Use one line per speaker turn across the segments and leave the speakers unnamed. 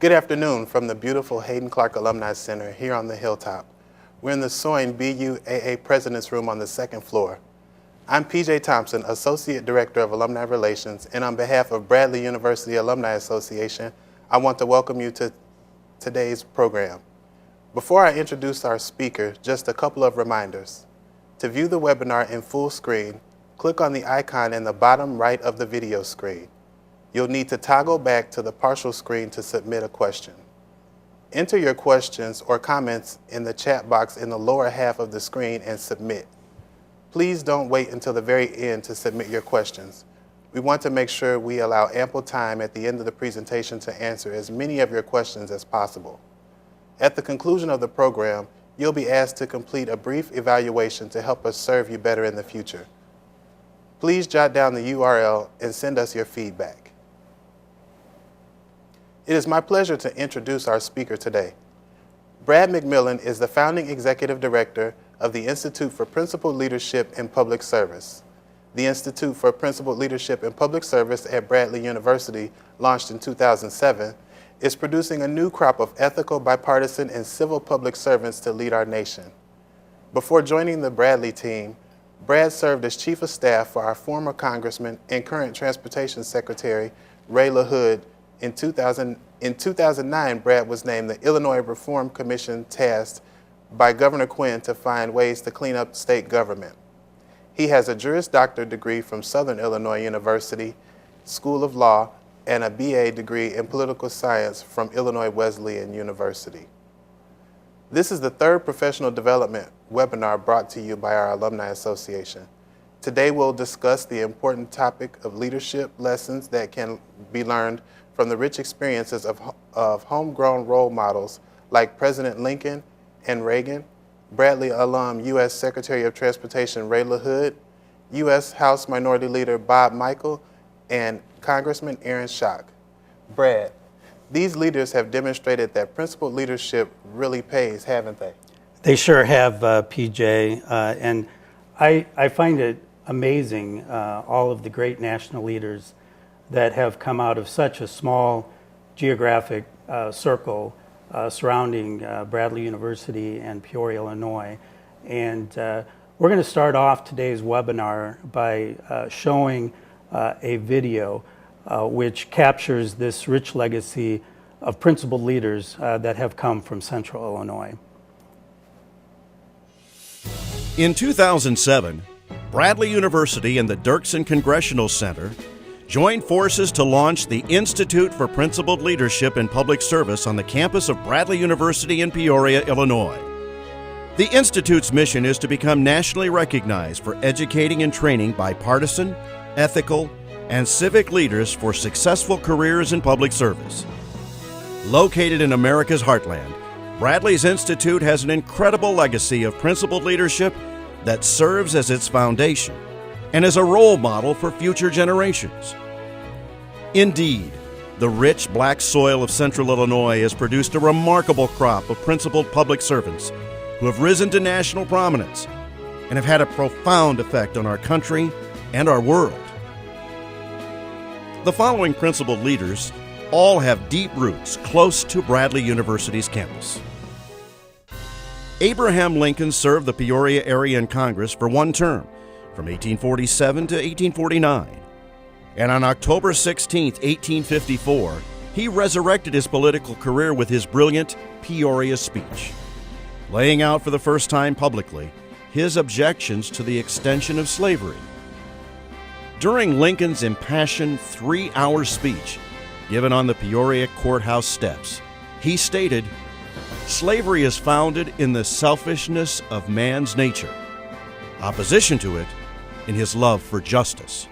Good afternoon from the beautiful Hayden Clark Alumni Center here on the Hilltop. We're in the soaring BUAA President's Room on the second floor. I'm PJ Thompson, Associate Director of Alumni Relations, and on behalf of Bradley University Alumni Association, I want to welcome you to today's program. Before I introduce our speaker, just a couple of reminders. To view the webinar in full screen, click on the icon in the bottom right of the video screen. You'll need to toggle back to the partial screen to submit a question. Enter your questions or comments in the chat box in the lower half of the screen and submit. Please don't wait until the very end to submit your questions. We want to make sure we allow ample time at the end of the presentation to answer as many of your questions as possible. At the conclusion of the program, you'll be asked to complete a brief evaluation to help us serve you better in the future. Please jot down the URL and send us your feedback. It is my pleasure to introduce our speaker today. Brad McMillan is the founding executive director of the Institute for Principled Leadership in Public Service. The Institute for Principled Leadership in Public Service at Bradley University, launched in 2007, is producing a new crop of ethical, bipartisan, and civil public servants to lead our nation. Before joining the Bradley team, Brad served as Chief of Staff for our former Congressman and current Transportation Secretary, Ray LaHood. In 2009, Brad was named the Illinois Reform Commission tasked by Governor Quinn to find ways to clean up state government. He has a Juris Doctor degree from Southern Illinois University School of Law and a BA degree in Political Science from Illinois Wesleyan University. This is the third professional development webinar brought to you by our Alumni Association. Today we'll discuss the important topic of leadership lessons that can be learned from the rich experiences of homegrown role models like President Lincoln and Reagan, Bradley alum U.S. Secretary of Transportation Ray LaHood, U.S. House Minority Leader Bob Michel, and Congressman Aaron Schock. Brad, these leaders have demonstrated that principled leadership really pays, haven't they?
They sure have, PJ, and I find it amazing, all of the great national leaders that have come out of such a small geographic circle surrounding Bradley University and Peoria, Illinois. And we're going to start off today's webinar by showing a video which captures this rich legacy of principled leaders that have come from Central Illinois.
In 2007, Bradley University and the Dirksen Congressional Center joined forces to launch the Institute for Principled Leadership in Public Service on the campus of Bradley University in Peoria, Illinois. The Institute's mission is to become nationally recognized for educating and training bipartisan, ethical, and civic leaders for successful careers in public service. Located in America's heartland, Bradley's Institute has an incredible legacy of principled leadership that serves as its foundation and as a role model for future generations. Indeed, the rich black soil of Central Illinois has produced a remarkable crop of principled public servants who have risen to national prominence and have had a profound effect on our country and our world. The following principled leaders all have deep roots close to Bradley University's campus. Abraham Lincoln served the Peoria area in Congress for one term, from 1847 to 1849. And on October 16, 1854, he resurrected his political career with his brilliant Peoria speech, laying out for the first time publicly his objections to the extension of slavery. During Lincoln's impassioned 3-hour speech given on the Peoria courthouse steps, he stated, "Slavery is founded in the selfishness of man's nature, opposition to it in his love for justice."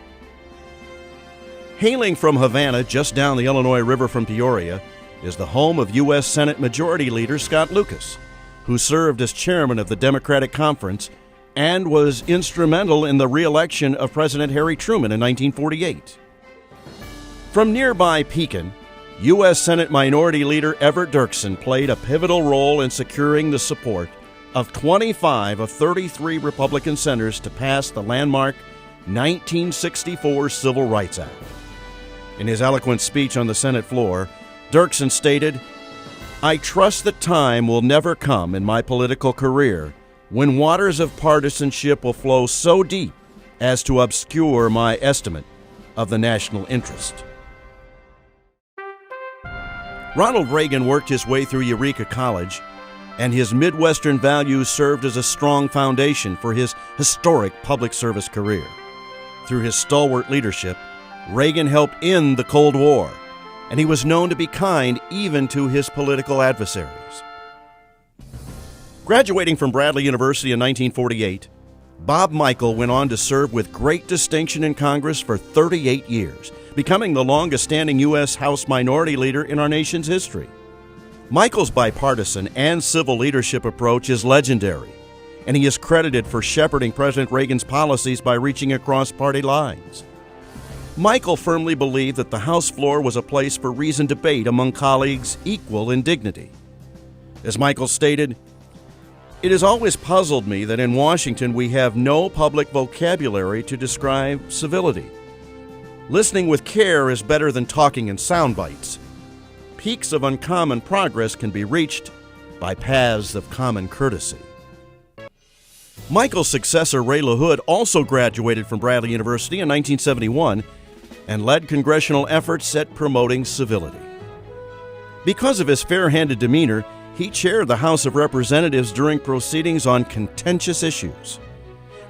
Hailing from Havana, just down the Illinois River from Peoria, is the home of U.S. Senate Majority Leader Scott Lucas, who served as chairman of the Democratic Conference and was instrumental in the re-election of President Harry Truman in 1948. From nearby Pekin, U.S. Senate Minority Leader Everett Dirksen played a pivotal role in securing the support of 25 of 33 Republican senators to pass the landmark 1964 Civil Rights Act. In his eloquent speech on the Senate floor, Dirksen stated, "I trust that time will never come in my political career when waters of partisanship will flow so deep as to obscure my estimate of the national interest." Ronald Reagan worked his way through Eureka College, and his Midwestern values served as a strong foundation for his historic public service career. Through his stalwart leadership, Reagan helped end the Cold War, and he was known to be kind even to his political adversaries. Graduating from Bradley University in 1948, Bob Michel went on to serve with great distinction in Congress for 38 years, becoming the longest-standing U.S. House Minority Leader in our nation's history. Michel's bipartisan and civil leadership approach is legendary, and he is credited for shepherding President Reagan's policies by reaching across party lines. Michel firmly believed that the House floor was a place for reasoned debate among colleagues equal in dignity. As Michel stated, "It has always puzzled me that in Washington we have no public vocabulary to describe civility. Listening with care is better than talking in sound bites. Peaks of uncommon progress can be reached by paths of common courtesy." Michel's successor, Ray LaHood, also graduated from Bradley University in 1971 and led congressional efforts at promoting civility. Because of his fair-handed demeanor, he chaired the House of Representatives during proceedings on contentious issues.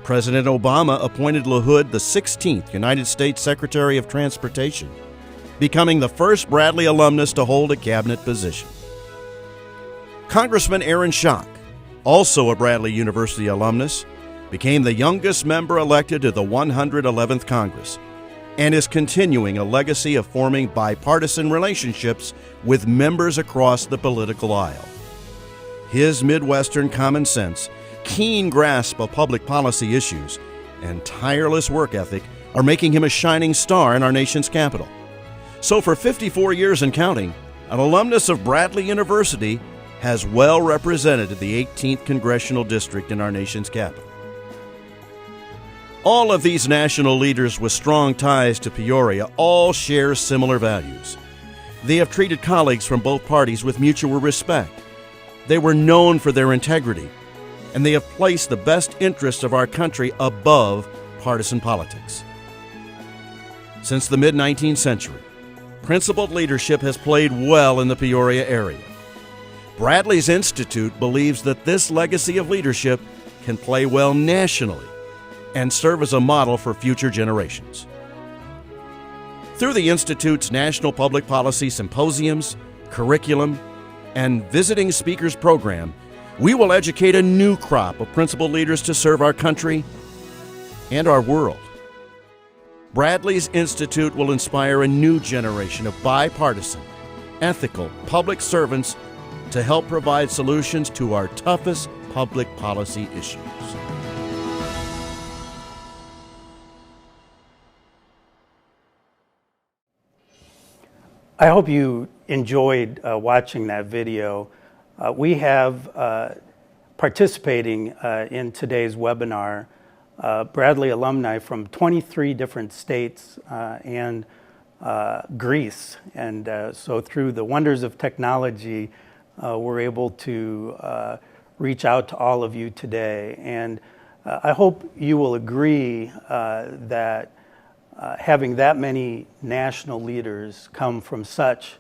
President Obama appointed LaHood the 16th United States Secretary of Transportation, becoming the first Bradley alumnus to hold a cabinet position. Congressman Aaron Schock, also a Bradley University alumnus, became the youngest member elected to the 111th Congress and is continuing a legacy of forming bipartisan relationships with members across the political aisle. His Midwestern common sense, keen grasp of public policy issues, and tireless work ethic are making him a shining star in our nation's capital. So for 54 years and counting, an alumnus of Bradley University has well represented the 18th Congressional District in our nation's capital. All of these national leaders with strong ties to Peoria all share similar values. They have treated colleagues from both parties with mutual respect. They were known for their integrity, and they have placed the best interests of our country above partisan politics. Since the mid-19th century, principled leadership has played well in the Peoria area. Bradley's Institute believes that this legacy of leadership can play well nationally and serve as a model for future generations. Through the Institute's National Public Policy Symposiums, curriculum, and visiting speakers program, we will educate a new crop of principled leaders to serve our country and our world. Bradley's Institute will inspire a new generation of bipartisan, ethical public servants to help provide solutions to our toughest public policy issues.
I hope you enjoyed watching that video. We have participating in today's webinar Bradley alumni from 23 different states and Greece. And so through the wonders of technology, we're able to reach out to all of you today. And I hope you will agree that having that many national leaders come from such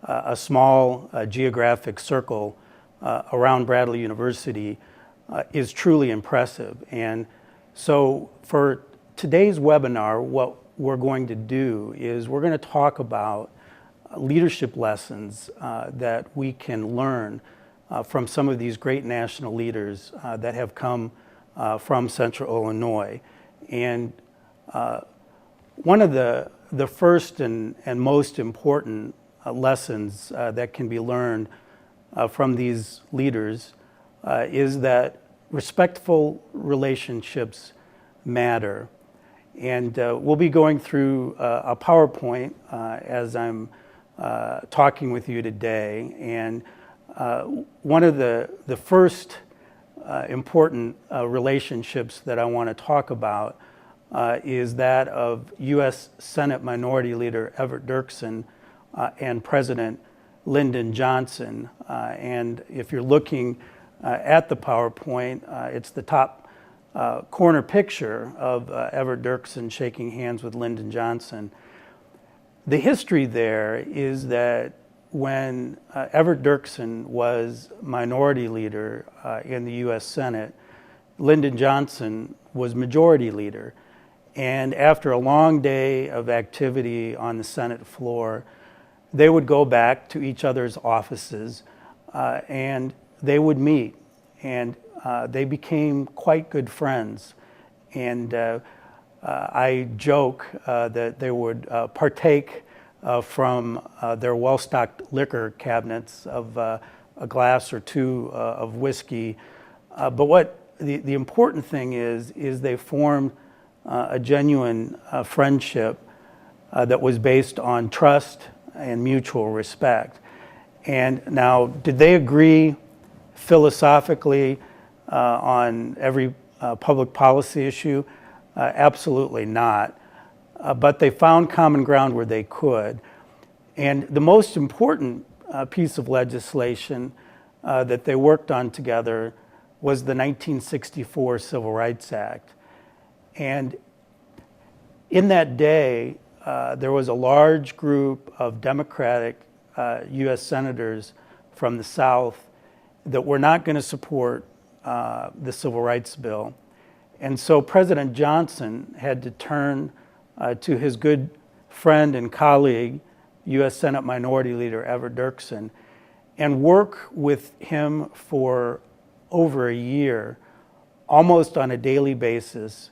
a small geographic circle around Bradley University is truly impressive. And so for today's webinar, what we're going to do is we're going to talk about leadership lessons that we can learn from some of these great national leaders that have come from Central Illinois. And one of the first and most important lessons that can be learned from these leaders is that respectful relationships matter. And we'll be going through a PowerPoint as I'm talking with you today. And one of the first important relationships that I want to talk about is that of U.S. Senate Minority Leader Everett Dirksen and President Lyndon Johnson. And if you're looking at the PowerPoint, it's the top corner picture of Everett Dirksen shaking hands with Lyndon Johnson. The history there is that when Everett Dirksen was minority leader in the U.S. Senate, Lyndon Johnson was majority leader. And after a long day of activity on the Senate floor, they would go back to each other's offices and they would meet. And they became quite good friends. And I joke that they would partake from their well-stocked liquor cabinets of a glass or two of whiskey. But what the important thing is they formed a genuine friendship that was based on trust and mutual respect. And now, did they agree philosophically on every public policy issue? Absolutely not. But they found common ground where they could. And the most important piece of legislation that they worked on together was the 1964 Civil Rights Act. And in that day, there was a large group of Democratic U.S. senators from the South that were not going to support the Civil Rights Bill. And so President Johnson had to turn to his good friend and colleague, U.S. Senate Minority Leader Everett Dirksen, and work with him for over a year, almost on a daily basis,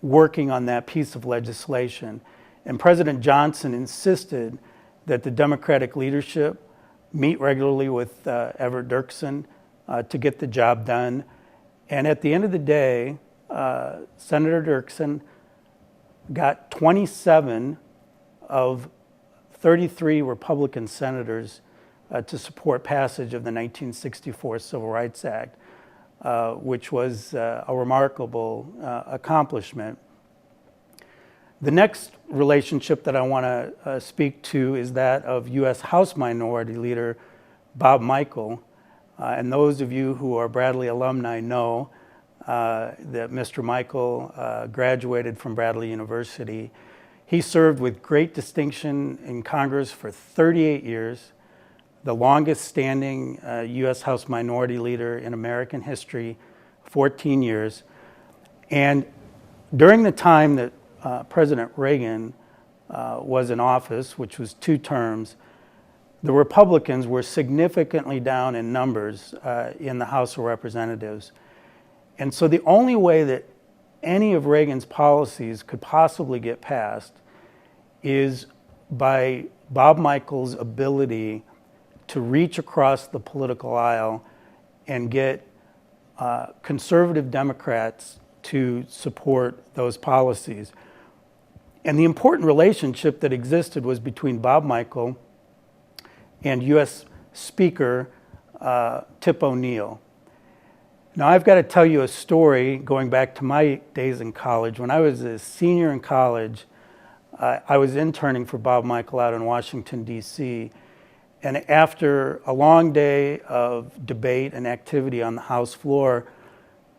working on that piece of legislation. And President Johnson insisted that the Democratic leadership meet regularly with Everett Dirksen to get the job done. And at the end of the day, Senator Dirksen got 27 of 33 Republican senators to support passage of the 1964 Civil Rights Act, which was a remarkable accomplishment. The next relationship that I want to speak to is that of U.S. House Minority Leader Bob Michel. And those of you who are Bradley alumni know that Mr. Michel graduated from Bradley University. He served with great distinction in Congress for 38 years, the longest standing U.S. House Minority Leader in American history, 14 years. And during the time that President Reagan was in office, which was 2 terms, the Republicans were significantly down in numbers in the House of Representatives. And so the only way that any of Reagan's policies could possibly get passed is by Bob Michel's ability to reach across the political aisle and get conservative Democrats to support those policies. And the important relationship that existed was between Bob Michel and U.S. Speaker Tip O'Neill. Now, I've got to tell you a story going back to my days in college. When I was a senior in college, I was interning for Bob Michel out in Washington, D.C. And after a long day of debate and activity on the House floor,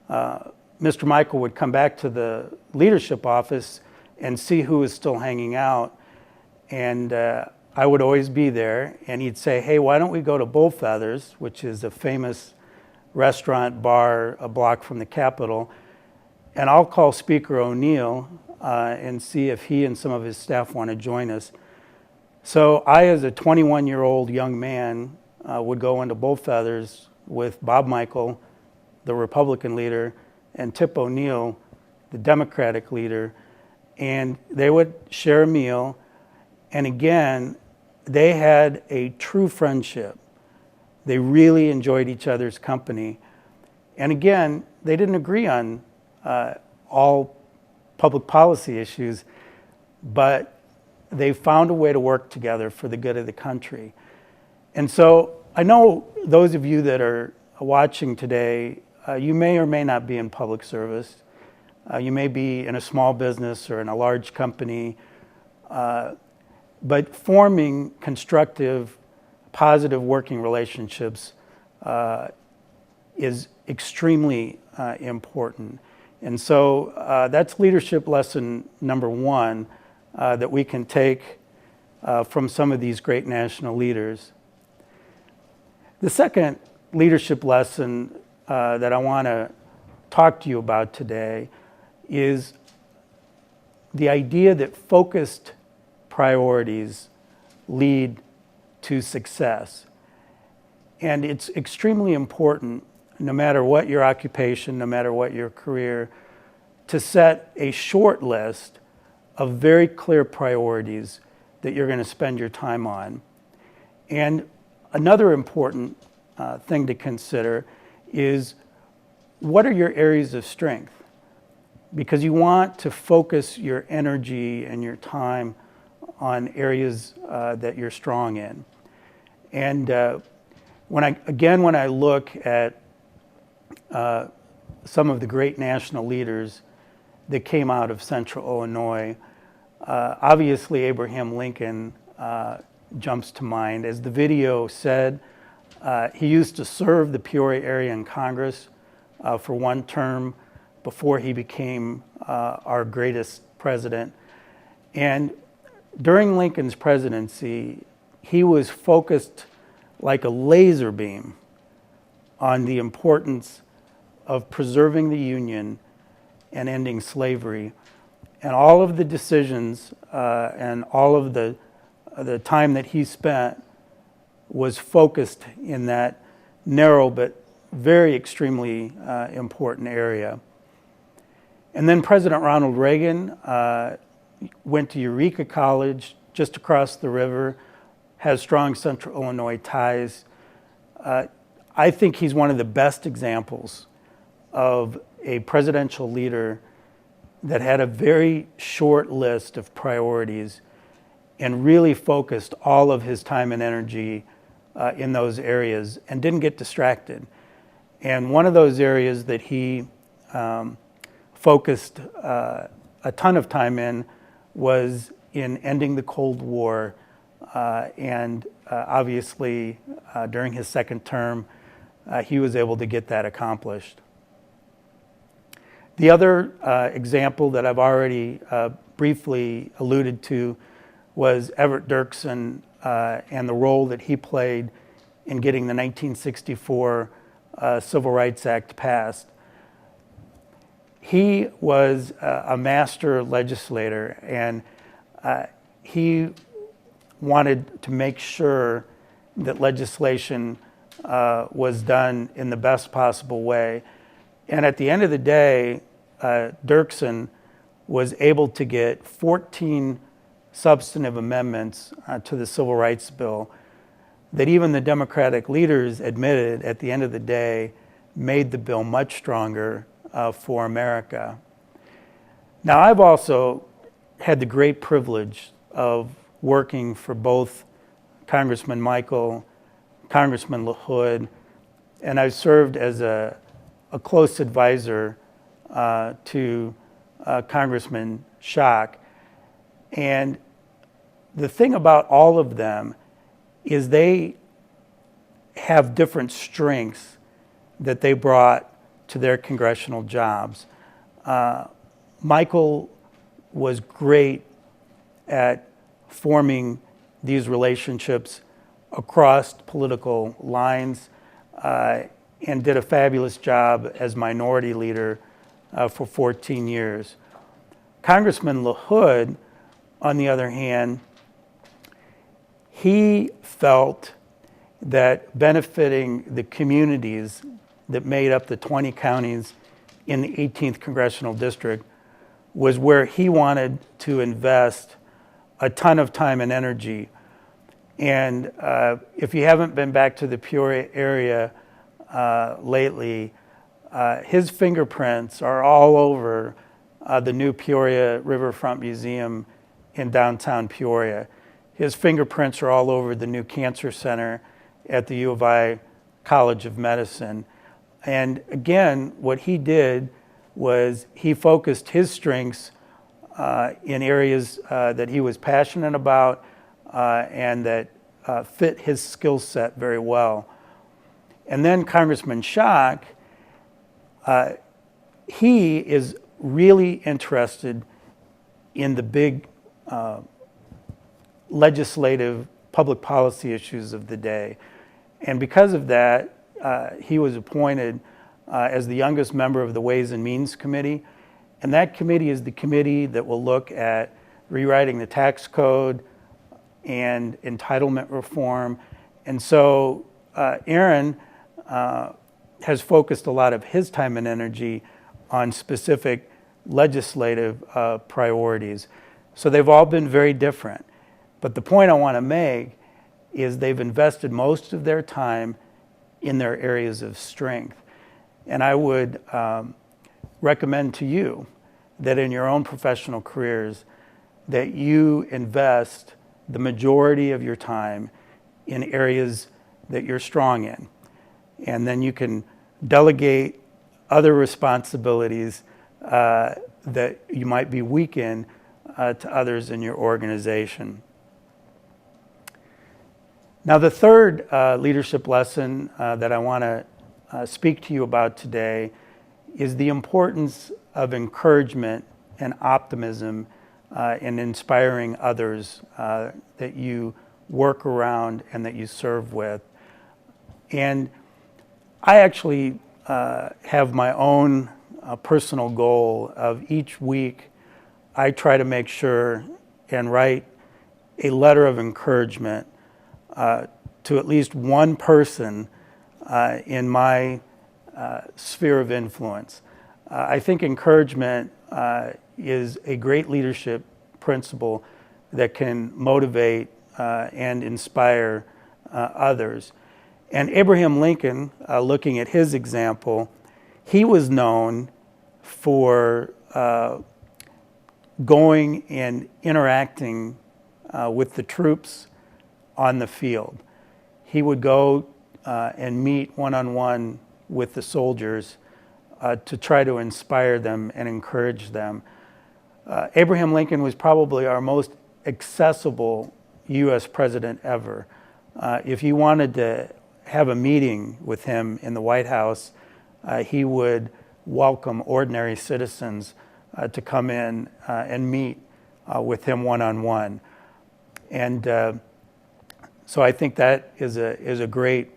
Mr. Michel would come back to the leadership office and see who was still hanging out. And I would always be there. And he'd say, hey, why don't we go to Bullfeathers, which is a famous restaurant bar a block from the Capitol, and I'll call Speaker O'Neill and see if he and some of his staff want to join us. So I, as a 21-year-old young man, would go into Bullfeathers with Bob Michel, the Republican leader, and Tip O'Neill, the Democratic leader, and they would share a meal. And again, they had a true friendship. They really enjoyed each other's company. And again, they didn't agree on all public policy issues, but they found a way to work together for the good of the country. And so I know those of you that are watching today, you may or may not be in public service. You may be in a small business or in a large company. but forming constructive, positive working relationships is extremely important. And so that's leadership lesson number one that we can take from some of these great national leaders. The second leadership lesson that I want to talk to you about today is the idea that focused priorities lead to success. And it's extremely important, no matter what your occupation, no matter what your career, to set a short list of very clear priorities that you're going to spend your time on. And another important thing to consider is, what are your areas of strength? Because you want to focus your energy and your time on areas that you're strong in. And when I look at some of the great national leaders that came out of Central Illinois, obviously Abraham Lincoln jumps to mind. As the video said, he used to serve the Peoria area in Congress for one term before he became our greatest president. And during Lincoln's presidency, he was focused like a laser beam on the importance of preserving the Union and ending slavery. And all of the decisions and all of the time that he spent was focused in that narrow but very extremely important area. And then President Ronald Reagan went to Eureka College just across the river, has strong Central Illinois ties. I think he's one of the best examples of a presidential leader that had a very short list of priorities and really focused all of his time and energy in those areas and didn't get distracted. And one of those areas that he focused a ton of time in was in ending the Cold War, and obviously during his second term, he was able to get that accomplished. The other example that I've already briefly alluded to was Everett Dirksen and the role that he played in getting the 1964 Civil Rights Act passed. He was a master legislator, and he wanted to make sure that legislation was done in the best possible way. And at the end of the day, Dirksen was able to get 14 substantive amendments to the Civil Rights Bill that even the Democratic leaders admitted at the end of the day made the bill much stronger for America. Now, I've also had the great privilege of working for both Congressman Michel, Congressman LaHood, and I've served as a close advisor to Congressman Schock. And the thing about all of them is they have different strengths that they brought to their congressional jobs. Michel was great at forming these relationships across political lines and did a fabulous job as minority leader for 14 years. Congressman LaHood, on the other hand, he felt that benefiting the communities that made up the 20 counties in the 18th Congressional District was where he wanted to invest a ton of time and energy. And if you haven't been back to the Peoria area lately, his fingerprints are all over the new Peoria Riverfront Museum in downtown Peoria. His fingerprints are all over the new Cancer Center at the U of I College of Medicine. And again, what he did was he focused his strengths in areas that he was passionate about, and that fit his skill set very well. And then Congressman Schock, he is really interested in the big legislative public policy issues of the day. And because of that, he was appointed as the youngest member of the Ways and Means Committee. And that committee is the committee that will look at rewriting the tax code and entitlement reform. And so Aaron has focused a lot of his time and energy on specific legislative priorities. So they've all been very different. But the point I want to make is they've invested most of their time in their areas of strength. And I would recommend to you that in your own professional careers that you invest the majority of your time in areas that you're strong in. And then you can delegate other responsibilities that you might be weak in to others in your organization. Now, the third leadership lesson that I want to speak to you about today is the importance of encouragement and optimism in inspiring others that you work around and that you serve with. And I actually have my own personal goal of each week I try to make sure and write a letter of encouragement to at least one person in my sphere of influence. I think encouragement is a great leadership principle that can motivate and inspire others. And Abraham Lincoln, looking at his example, he was known for going and interacting with the troops on the field. He would go and meet one-on-one with the soldiers to try to inspire them and encourage them. Abraham Lincoln was probably our most accessible U.S. president ever. If you wanted to have a meeting with him in the White House, he would welcome ordinary citizens to come in and meet with him one-on-one. And so I think that is a great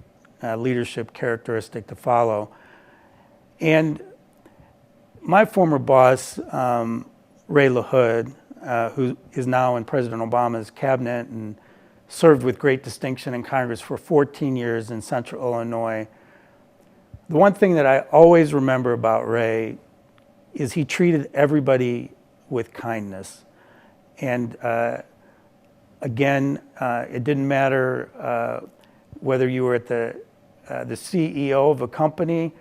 leadership characteristic to follow. And my former boss, Ray LaHood, who is now in President Obama's cabinet and served with great distinction in Congress for 14 years in Central Illinois. The one thing that I always remember about Ray is he treated everybody with kindness. And again, it didn't matter whether you were at the CEO of a company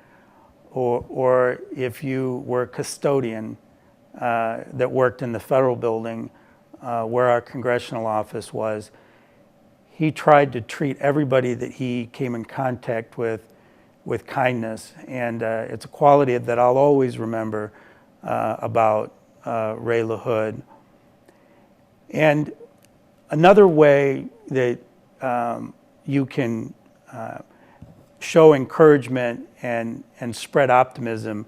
or if you were a custodian that worked in the federal building where our congressional office was. He tried to treat everybody that he came in contact with kindness. And it's a quality that I'll always remember about Ray LaHood. And another way that you can show encouragement and spread optimism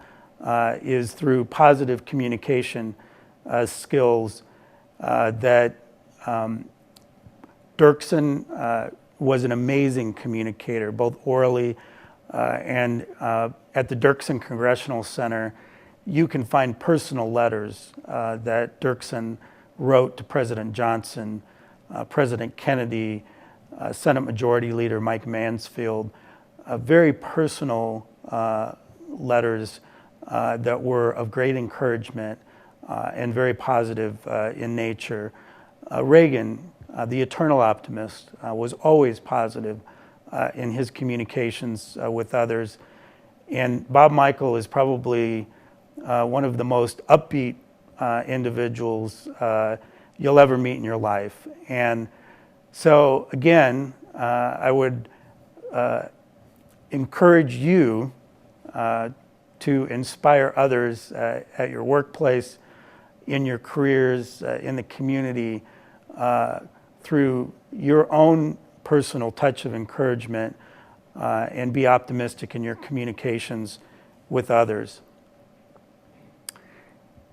is through positive communication skills that Dirksen was an amazing communicator, both orally and at the Dirksen Congressional Center. You can find personal letters that Dirksen wrote to President Johnson, President Kennedy, Senate Majority Leader Mike Mansfield, very personal letters that were of great encouragement and very positive in nature. Reagan, the eternal optimist, was always positive in his communications with others. And Bob Michel is probably one of the most upbeat individuals you'll ever meet in your life. And so again, I would encourage you to inspire others at your workplace, in your careers, in the community, through your own personal touch of encouragement and be optimistic in your communications with others.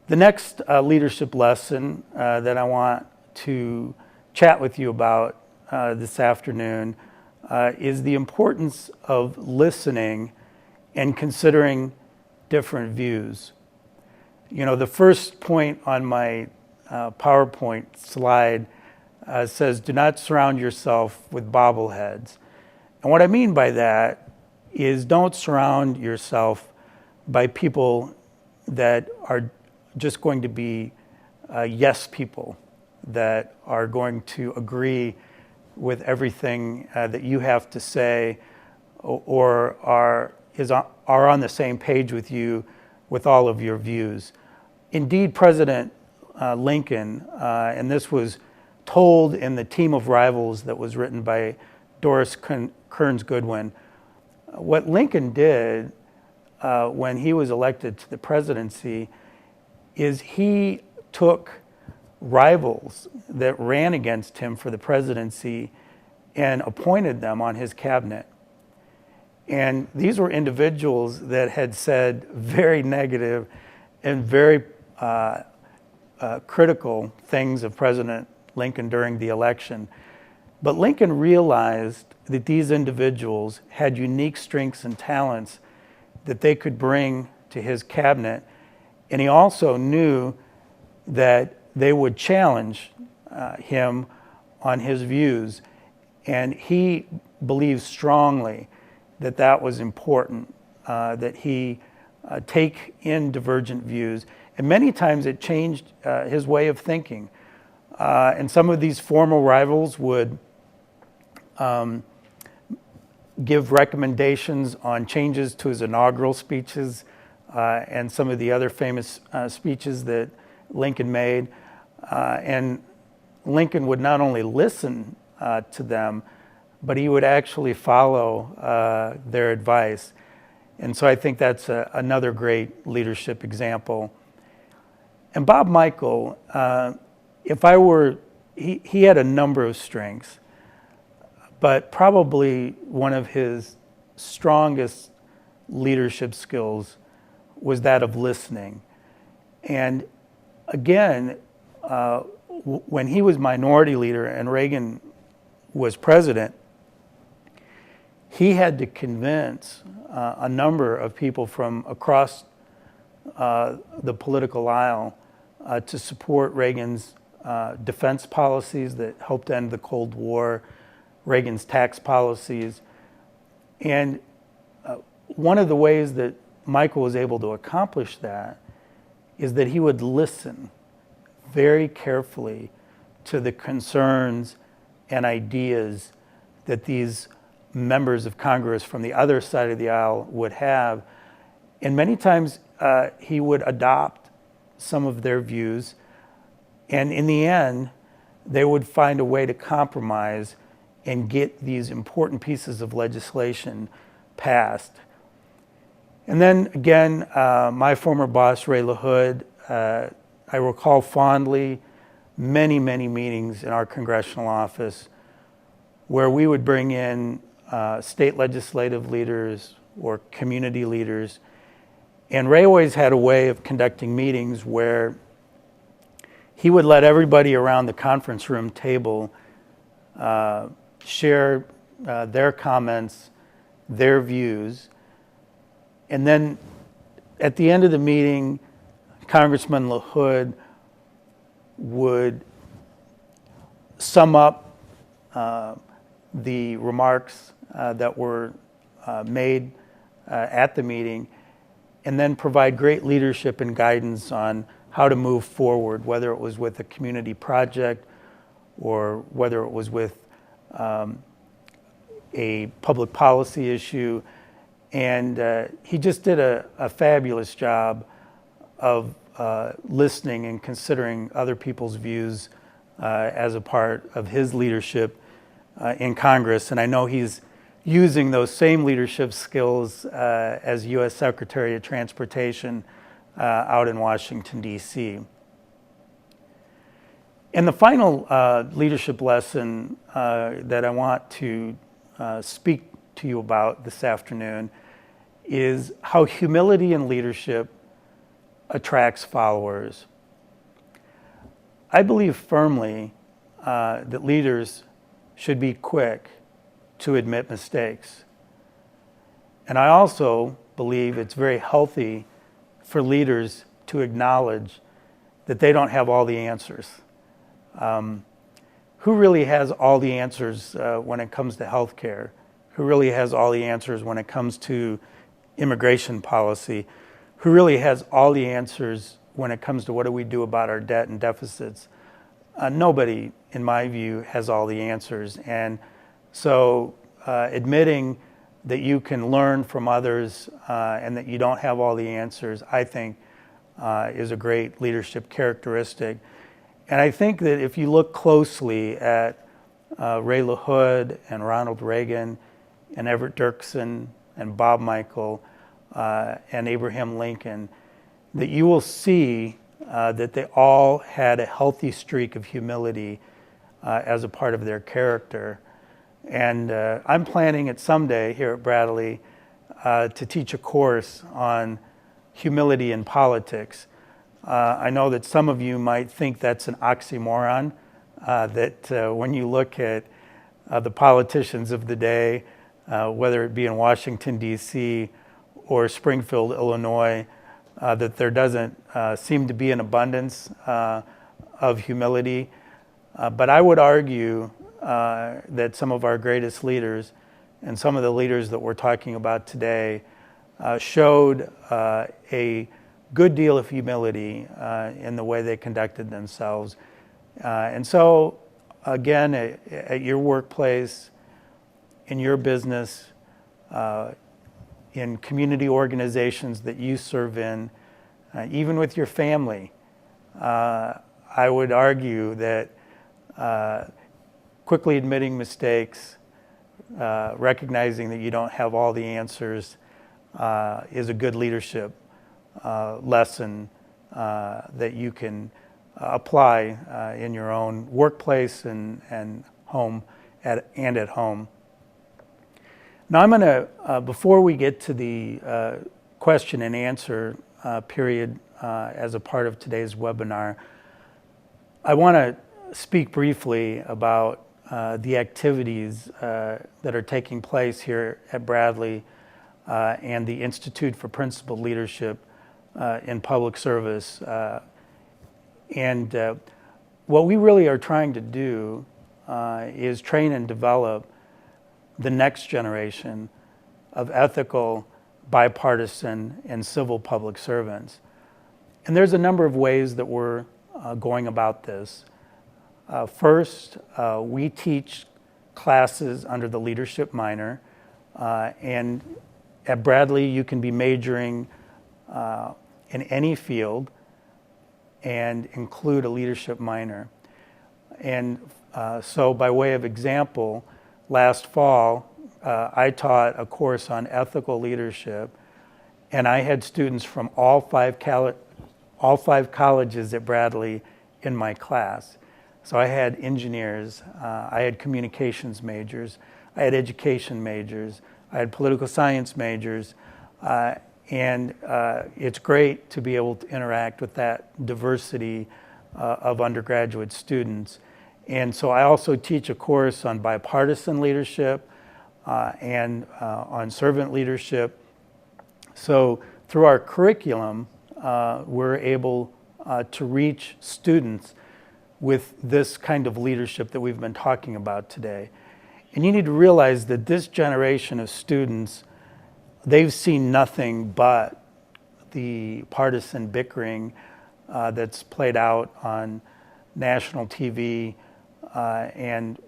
The next leadership lesson that I want to chat with you about this afternoon is the importance of listening and considering different views. You know, the first point on my PowerPoint slide says, do not surround yourself with bobbleheads. And what I mean by that is don't surround yourself by people that are just going to be yes people, that are going to agree with everything that you have to say, or are on the same page with you with all of your views. Indeed, President Lincoln, and this was told in The Team of Rivals that was written by Doris Kearns Goodwin, what Lincoln did when he was elected to the presidency is he took rivals that ran against him for the presidency and appointed them on his cabinet. And these were individuals that had said very negative and very critical things of President Lincoln during the election. But Lincoln realized that these individuals had unique strengths and talents that they could bring to his cabinet. And he also knew that they would challenge him on his views. And he believed strongly that that was important, that he take in divergent views. And many times it changed his way of thinking. And some of these former rivals would give recommendations on changes to his inaugural speeches and some of the other famous speeches that Lincoln made. And Lincoln would not only listen to them, but he would actually follow their advice. And so I think that's another great leadership example. And Bob Michel, he had a number of strengths, but probably one of his strongest leadership skills was that of listening. And again, when he was minority leader and Reagan was president, he had to convince a number of people from across the political aisle to support Reagan's defense policies that helped end the Cold War, Reagan's tax policies. And one of the ways that Michel was able to accomplish that is that he would listen very carefully to the concerns and ideas that these members of Congress from the other side of the aisle would have. And many times he would adopt some of their views, and in the end, they would find a way to compromise and get these important pieces of legislation passed. And then again, my former boss, Ray LaHood, I recall fondly many, many meetings in our congressional office where we would bring in state legislative leaders or community leaders. And Ray always had a way of conducting meetings where he would let everybody around the conference room table share their comments, their views. And then at the end of the meeting, Congressman LaHood would sum up the remarks that were made at the meeting, and then provide great leadership and guidance on how to move forward, whether it was with a community project or whether it was with a public policy issue. And he just did a fabulous job of listening and considering other people's views as a part of his leadership in Congress. And I know he's using those same leadership skills as U.S. Secretary of Transportation out in Washington, D.C. And the final leadership lesson that I want to speak to you about this afternoon is how humility in leadership attracts followers. I believe firmly that leaders should be quick to admit mistakes. And I also believe it's very healthy for leaders to acknowledge that they don't have all the answers. Who really has all the answers when it comes to healthcare? Who really has all the answers when it comes to immigration policy? Who really has all the answers when it comes to what do we do about our debt and deficits? Nobody, in my view, has all the answers. And so admitting that you can learn from others and that you don't have all the answers, I think is a great leadership characteristic. And I think that if you look closely at Ray LaHood and Ronald Reagan and Everett Dirksen and Bob Michel and Abraham Lincoln, that you will see that they all had a healthy streak of humility as a part of their character. And I'm planning it someday here at Bradley to teach a course on humility in politics. I know that some of you might think that's an oxymoron, that when you look at the politicians of the day, whether it be in Washington, D.C. or Springfield, Illinois, that there doesn't seem to be an abundance of humility. But I would argue that some of our greatest leaders and some of the leaders that we're talking about today showed a good deal of humility in the way they conducted themselves. And so, again, at your workplace, in your business, in community organizations that you serve in, even with your family, I would argue that quickly admitting mistakes, recognizing that you don't have all the answers, is a good leadership lesson that you can apply in your own workplace and home and at home. Now I'm going to, before we get to the question and answer period as a part of today's webinar, I want to speak briefly about the activities that are taking place here at Bradley and the Institute for Principled Leadership in Public Service. And what we really are trying to do is train and develop the next generation of ethical, bipartisan, and civil public servants. And there's a number of ways that we're going about this. First, we teach classes under the leadership minor, and at Bradley you can be majoring in any field and include a leadership minor. And so by way of example, last fall I taught a course on ethical leadership, and I had students from all five colleges at Bradley in my class. So I had engineers, I had communications majors, I had education majors, I had political science majors, and it's great to be able to interact with that diversity of undergraduate students. And so I also teach a course on bipartisan leadership and on servant leadership. So through our curriculum, we're able to reach students with this kind of leadership that we've been talking about today. And you need to realize that this generation of students, they've seen nothing but the partisan bickering that's played out on national TV and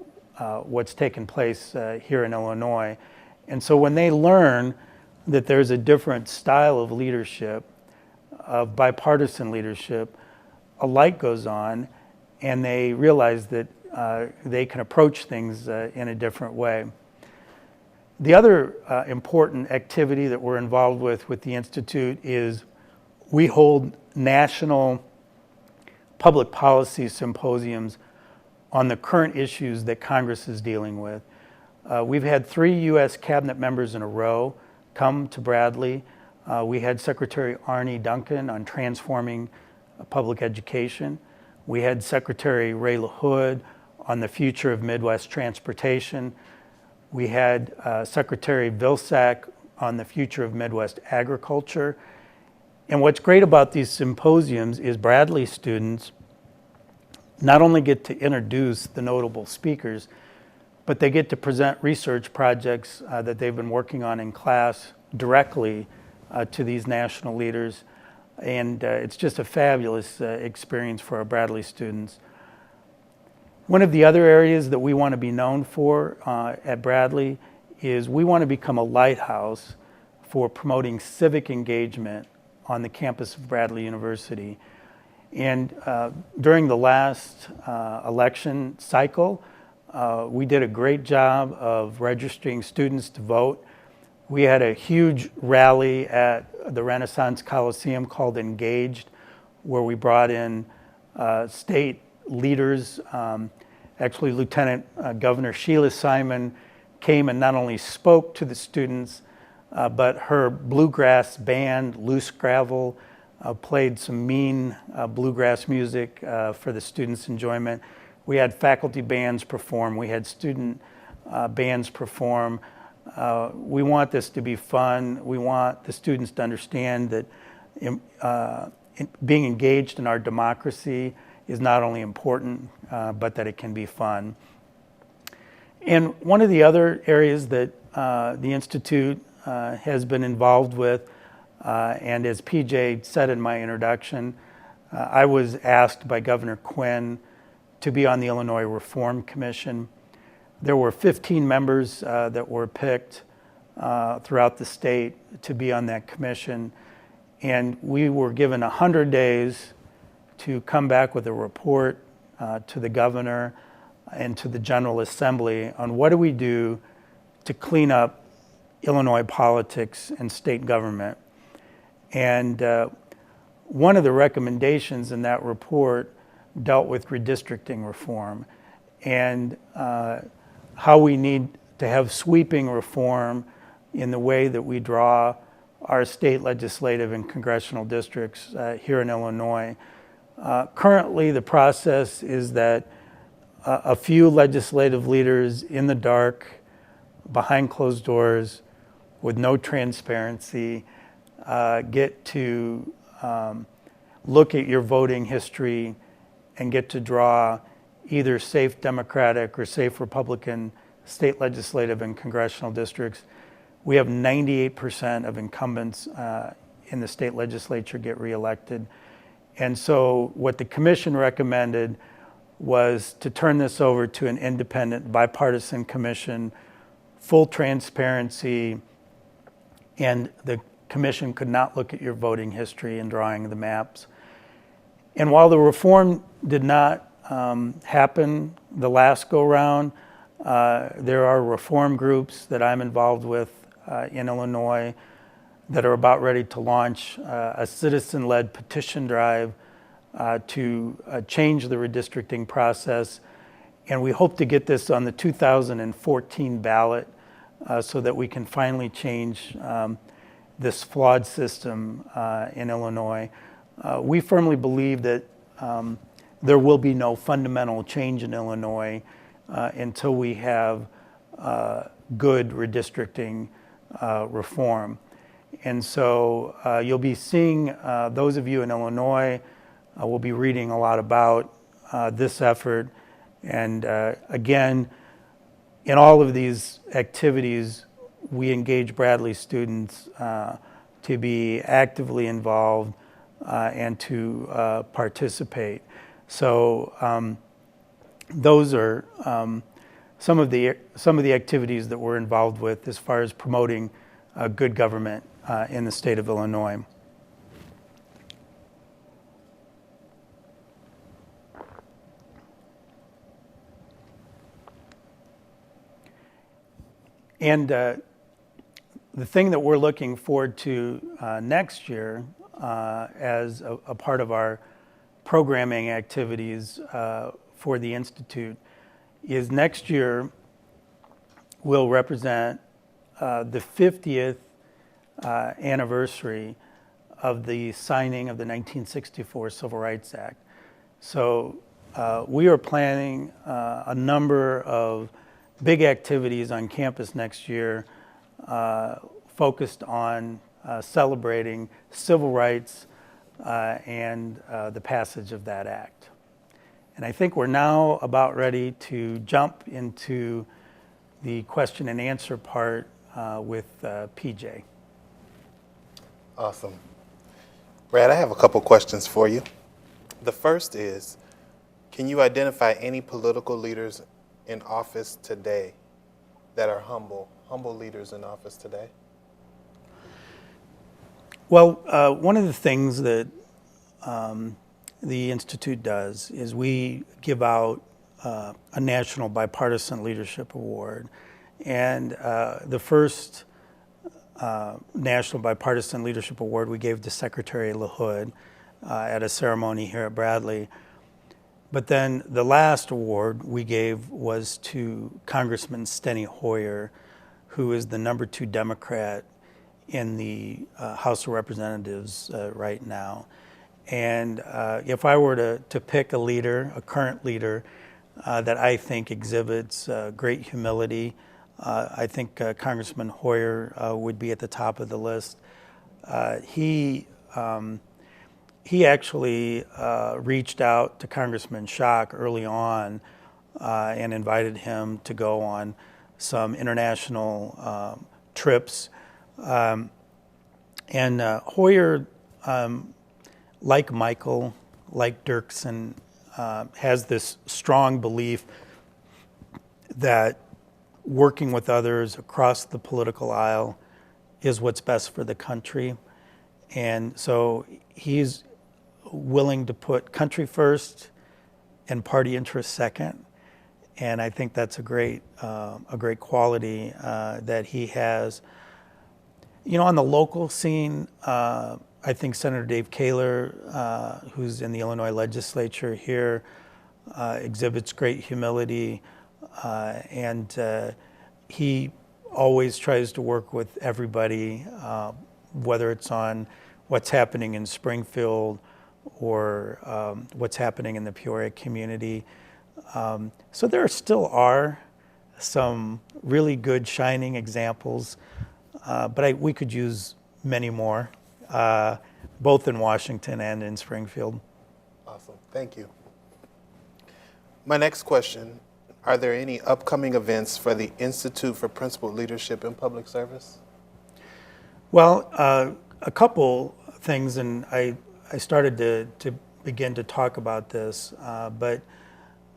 what's taken place here in Illinois. And so when they learn that there's a different style of leadership, of bipartisan leadership, a light goes on, and they realize that they can approach things in a different way. The other important activity that we're involved with the Institute is we hold national public policy symposiums on the current issues that Congress is dealing with. We've had 3 U.S. cabinet members in a row come to Bradley. We had Secretary Arne Duncan on transforming public education. We had Secretary Ray LaHood on the future of Midwest transportation. We had Secretary Vilsack on the future of Midwest agriculture. And what's great about these symposiums is Bradley students not only get to introduce the notable speakers, but they get to present research projects that they've been working on in class directly to these national leaders. And it's just a fabulous experience for our Bradley students. One of the other areas that we want to be known for at Bradley is we want to become a lighthouse for promoting civic engagement on the campus of Bradley University. And during the last election cycle, we did a great job of registering students to vote. We had a huge rally at the Renaissance Coliseum called Engaged, where we brought in state leaders. Actually, Lieutenant Governor Sheila Simon came and not only spoke to the students, but her bluegrass band, Loose Gravel, played some mean bluegrass music for the students' enjoyment. We had faculty bands perform. We had student bands perform. We want this to be fun. We want the students to understand that being engaged in our democracy is not only important, but that it can be fun. And one of the other areas that the Institute has been involved with, and as PJ said in my introduction, I was asked by Governor Quinn to be on the Illinois Reform Commission. There were 15 members that were picked throughout the state to be on that commission, and we were given 100 days to come back with a report to the governor and to the General Assembly on what do we do to clean up Illinois politics and state government. And one of the recommendations in that report dealt with redistricting reform and how we need to have sweeping reform in the way that we draw our state legislative and congressional districts here in Illinois. Currently, the process is that a few legislative leaders in the dark, behind closed doors, with no transparency, get to look at your voting history and get to draw either safe Democratic or safe Republican state legislative and congressional districts. We have 98% of incumbents in the state legislature get reelected. And so what the commission recommended was to turn this over to an independent bipartisan commission, full transparency, and the commission could not look at your voting history and drawing the maps. And while the reform did not happen the last go-round, there are reform groups that I'm involved with in Illinois that are about ready to launch a citizen-led petition drive to change the redistricting process. And we hope to get this on the 2014 ballot so that we can finally change this flawed system in Illinois. We firmly believe that there will be no fundamental change in Illinois until we have good redistricting reform. And so you'll be seeing, those of you in Illinois will be reading a lot about this effort. And again, in all of these activities, we engage Bradley students to be actively involved and to participate. So those are some of the activities that we're involved with as far as promoting good government in the state of Illinois. And the thing that we're looking forward to next year as a part of our programming activities for the Institute is next year will represent the 50th anniversary of the signing of the 1964 Civil Rights Act. So we are planning a number of big activities on campus next year focused on celebrating civil rights and the passage of that act. And I think we're now about ready to jump into the question and answer part with PJ.
Awesome. Brad, I have a couple questions for you. The first is, can you identify any political leaders in office today that are humble leaders in office today?
Well, one of the things that the Institute does is we give out a National Bipartisan Leadership Award. And the first National Bipartisan Leadership Award we gave to Secretary LaHood at a ceremony here at Bradley. But then the last award we gave was to Congressman Steny Hoyer, who is the number 2 Democrat in the House of Representatives right now. And if I were to pick a leader, a current leader, that I think exhibits great humility, I think Congressman Hoyer would be at the top of the list. He actually reached out to Congressman Schock early on and invited him to go on some international trips. And Hoyer, like Michael, like Dirksen, has this strong belief that working with others across the political aisle is what's best for the country. And so he's willing to put country first and party interest second. And I think that's a great quality that he has. You know, on the local scene, I think Senator Dave Kaler, who's in the Illinois legislature here, exhibits great humility, and he always tries to work with everybody, whether it's on what's happening in Springfield or what's happening in the Peoria community. So there still are some really good shining examples, but we could use many more, both in Washington and in Springfield.
Awesome, thank you. My next question, are there any upcoming events for the Institute for Principled Leadership in Public Service?
Well, a couple things, and I started to begin to talk about this, but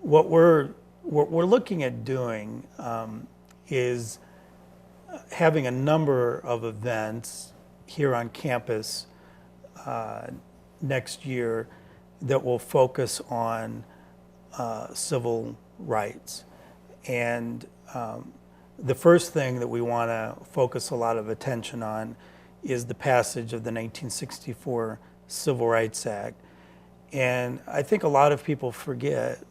what we're looking at doing is having a number of events here on campus next year that will focus on civil rights. And the first thing that we want to focus a lot of attention on is the passage of the 1964 Civil Rights Act. And I think a lot of people forget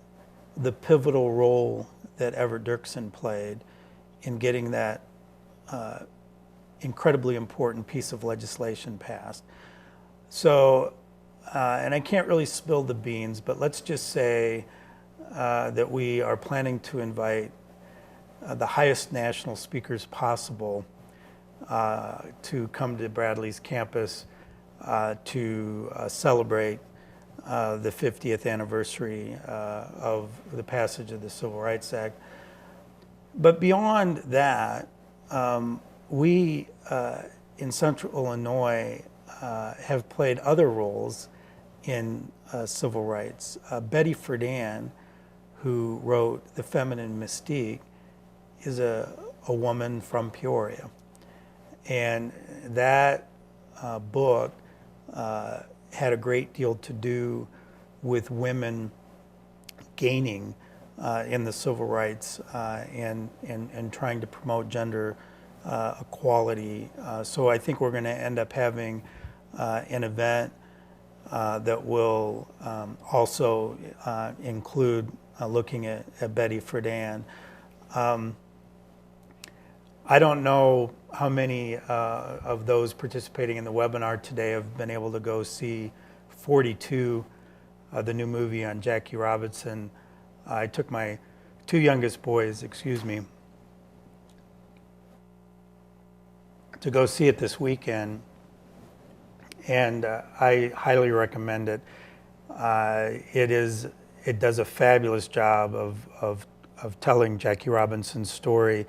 the pivotal role that Everett Dirksen played in getting that incredibly important piece of legislation passed. So, and I can't really spill the beans, but let's just say that we are planning to invite the highest national speakers possible to come to Bradley's campus to celebrate the 50th anniversary of the passage of the Civil Rights Act. But beyond that, we in Central Illinois have played other roles in civil rights. Betty Friedan, who wrote The Feminine Mystique, is a woman from Peoria. And that book had a great deal to do with women gaining in the civil rights and trying to promote gender equality. So I think we're going to end up having an event that will also include looking at Betty Friedan. I don't know how many of those participating in the webinar today have been able to go see 42, the new movie on Jackie Robinson. I took my two youngest boys, to go see it this weekend, and I highly recommend it. It does a fabulous job of telling Jackie Robinson's story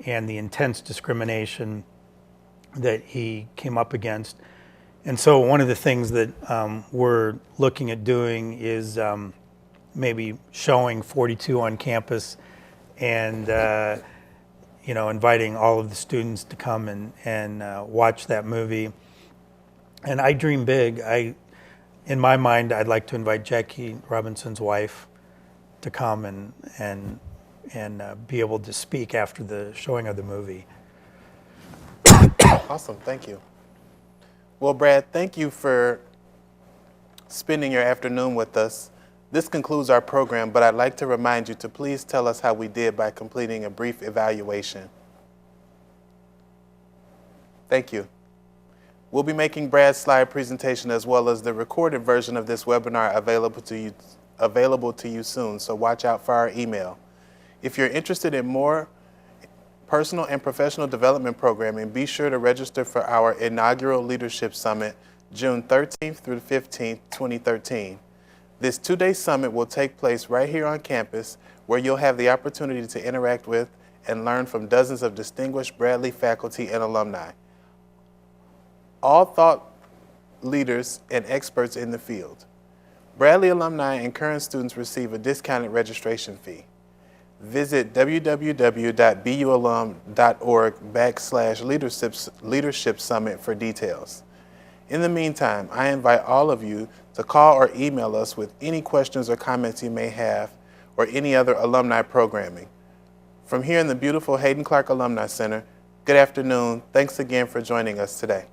and the intense discrimination that he came up against. And so one of the things that we're looking at doing is maybe showing 42 on campus and inviting all of the students to come and watch that movie. And I dream big. In my mind, I'd like to invite Jackie Robinson's wife to come and be able to speak after the showing of the movie.
Awesome, thank you. Well, Brad, thank you for spending your afternoon with us. This concludes our program, but I'd like to remind you to please tell us how we did by completing a brief evaluation. Thank you. We'll be making Brad's slide presentation as well as the recorded version of this webinar available to you soon, so watch out for our email. If you're interested in more personal and professional development programming, be sure to register for our inaugural Leadership Summit, June 13th through 15th, 2013. This two-day summit will take place right here on campus, where you'll have the opportunity to interact with and learn from dozens of distinguished Bradley faculty and alumni, all thought leaders and experts in the field. Bradley alumni and current students receive a discounted registration fee. Visit www.bulum.org/leadership summit for details. In the meantime, I invite all of you to call or email us with any questions or comments you may have, or any other alumni programming. From here in the beautiful Hayden Clark Alumni Center, good afternoon. Thanks again for joining us today.